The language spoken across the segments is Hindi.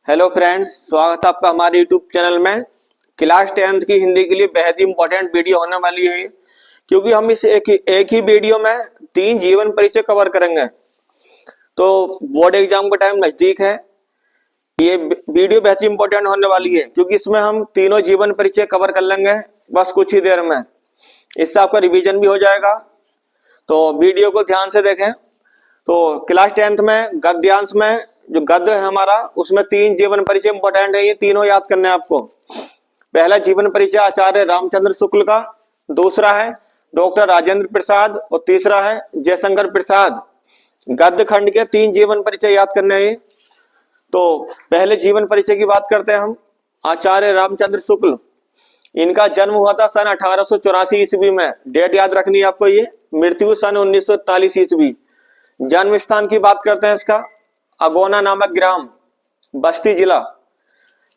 हेलो फ्रेंड्स, स्वागत है आपका हमारे यूट्यूब चैनल में। क्लास 10th की हिंदी के लिए बेहद ही इंपॉर्टेंट वीडियो होने वाली है, क्योंकि हम इस एक ही वीडियो में 3 जीवन परिचय कवर करेंगे। तो बोर्ड एग्जाम का टाइम नजदीक है। ये वीडियो बेहद ही इंपॉर्टेंट होने वाली है, क्योंकि इसमें हम तीनों जीवन परिचय कवर कर लेंगे बस कुछ ही देर में। इससे आपका रिवीजन भी हो जाएगा, तो वीडियो को ध्यान से देखें। तो क्लास 10th में गद्यांश में जो गद्य है हमारा, उसमें 3 जीवन परिचय इंपॉर्टेंट है। ये तीनों याद करने हैं आपको। पहला जीवन परिचय आचार्य रामचंद्र शुक्ल का, दूसरा है डॉक्टर राजेंद्र प्रसाद और तीसरा है जयशंकर प्रसाद। गद्य खंड के 3 जीवन परिचय याद करने हैं। तो पहले जीवन परिचय की बात करते हैं हम। आचार्य रामचंद्र शुक्ल, इनका जन्म हुआ था सन 1884 ईस्वी में। डेट याद रखनी है आपको। ये मृत्यु सन 1941 ईस्वी। जन्म स्थान की बात करते हैं इसका, अगोना नामक ग्राम, बस्ती जिला।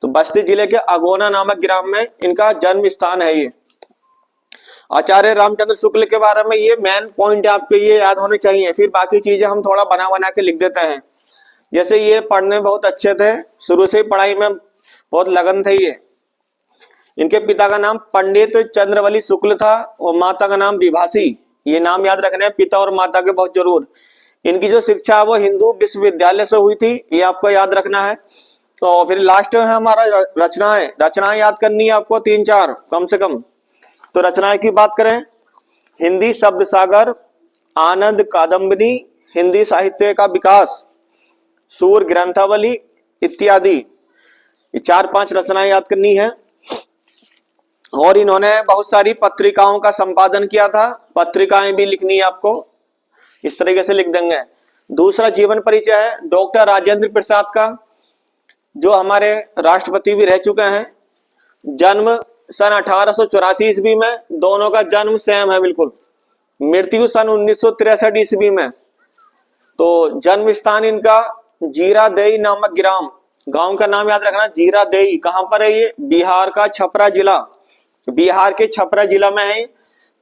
तो बस्ती जिले के अगोना नामक ग्राम में इनका जन्म स्थान है। ये आचार्य रामचंद्र शुक्ल के बारे में ये मेन पॉइंट आपके ये याद होने चाहिए। फिर बाकी चीजें हम थोड़ा बना बना के लिख देते हैं। जैसे ये पढ़ने में बहुत अच्छे थे, शुरू से ही पढ़ाई में बहुत लगन थे। ये इनके पिता का नाम पंडित चंद्रवली शुक्ल था और माता का नाम विभासी। ये नाम याद रखने हैं, पिता और माता के बहुत जरूर। इनकी जो शिक्षा है वो हिंदू विश्वविद्यालय से हुई थी, ये आपको याद रखना है। तो फिर लास्ट में है हमारा रचनाएं याद करनी है आपको, 3-4 कम से कम। तो रचनाएं की बात करें, हिंदी शब्द सागर, आनंद कादम्बनी, हिंदी साहित्य का विकास, सूर ग्रंथावली इत्यादि। ये 4-5 रचनाएं याद करनी है। और इन्होंने बहुत सारी पत्रिकाओं का संपादन किया था, पत्रिकाएं भी लिखनी है आपको। इस तरीके से लिख देंगे। दूसरा जीवन परिचय है डॉक्टर राजेंद्र प्रसाद का, जो हमारे राष्ट्रपति भी रह चुके हैं। जन्म सन 1884 ईस्वी में, दोनों का जन्म सेम है बिल्कुल। मृत्यु सन 1963 ईस्वी में। तो जन्म स्थान इनका जीरादेई नामक ग्राम, गांव का नाम याद रखना जीरादेई। कहां पर है ये? बिहार का छपरा जिला, बिहार के छपरा जिला में है।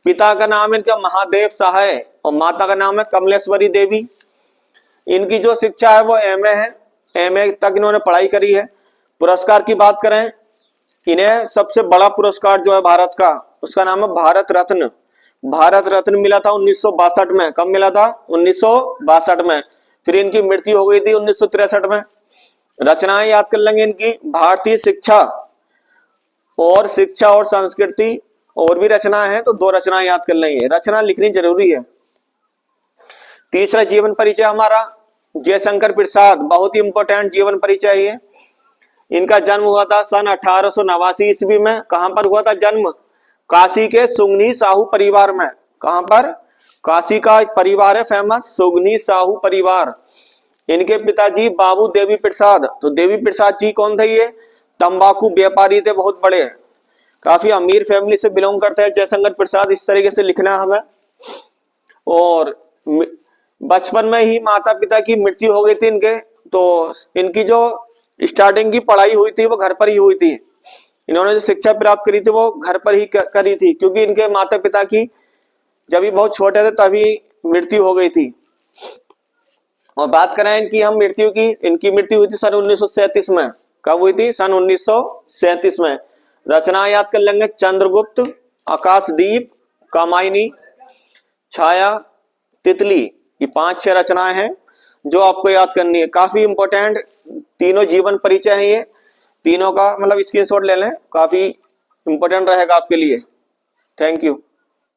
पिता का नाम इनका महादेव सहाय और माता का नाम है कमलेश्वरी देवी। इनकी जो शिक्षा है वो एमए है, एमए तक इन्होंने पढ़ाई करी है। पुरस्कार की बात करें, इन्हें सबसे बड़ा पुरस्कार जो है भारत का, उसका नाम है भारत रत्न। भारत रत्न मिला था 1962 में। कब मिला था? 1962 में। फिर इनकी मृत्यु हो गई थी 1963 में। रचनाएं याद कर लेंगे इनकी, भारतीय शिक्षा और संस्कृति। और भी रचना है तो 2 रचनाएं याद कर लेंगे। रचना लिखनी जरूरी है। तीसरा जीवन परिचय हमारा जयशंकर प्रसाद, बहुत ही इंपॉर्टेंट जीवन परिचय है। इनका जन्म हुआ था सन 1889 ईस्वी में। कहां पर हुआ था जन्म? काशी के सुगनी साहू परिवार में। कहां पर? काशी का परिवार है फेमस, सुगनी साहू परिवार। इनके पिताजी बाबू देवी प्रसाद। तो देवी प्रसाद जी कौन थे? ये तंबाकू व्यापारी थे, बहुत बड़े, काफी अमीर फैमिली से बिलोंग करते हैं जयशंकर प्रसाद। इस तरीके से लिखना है हमें। और बचपन में ही माता पिता की मृत्यु हो गई थी इनके। तो इनकी जो स्टार्टिंग की पढ़ाई हुई थी वो घर पर ही हुई थी। इन्होंने जो शिक्षा प्राप्त करी थी वो घर पर ही करी थी, क्योंकि इनके माता पिता की जब ये बहुत छोटे थे तभी मृत्यु हो गई थी। और बात करें इनकी हम मृत्यु की, इनकी मृत्यु हुई थी सन 1937 में। कब हुई थी? सन 1937 में। रचना याद कर लेंगे, चंद्रगुप्त, आकाशदीप, कामायनी, छाया, तितली। ये 5-6 रचनाएं हैं जो आपको याद करनी है। काफी इंपॉर्टेंट तीनों जीवन परिचय है। ये तीनों का मतलब स्क्रीनशॉट ले लें, काफी इंपॉर्टेंट रहेगा आपके लिए। Thank you.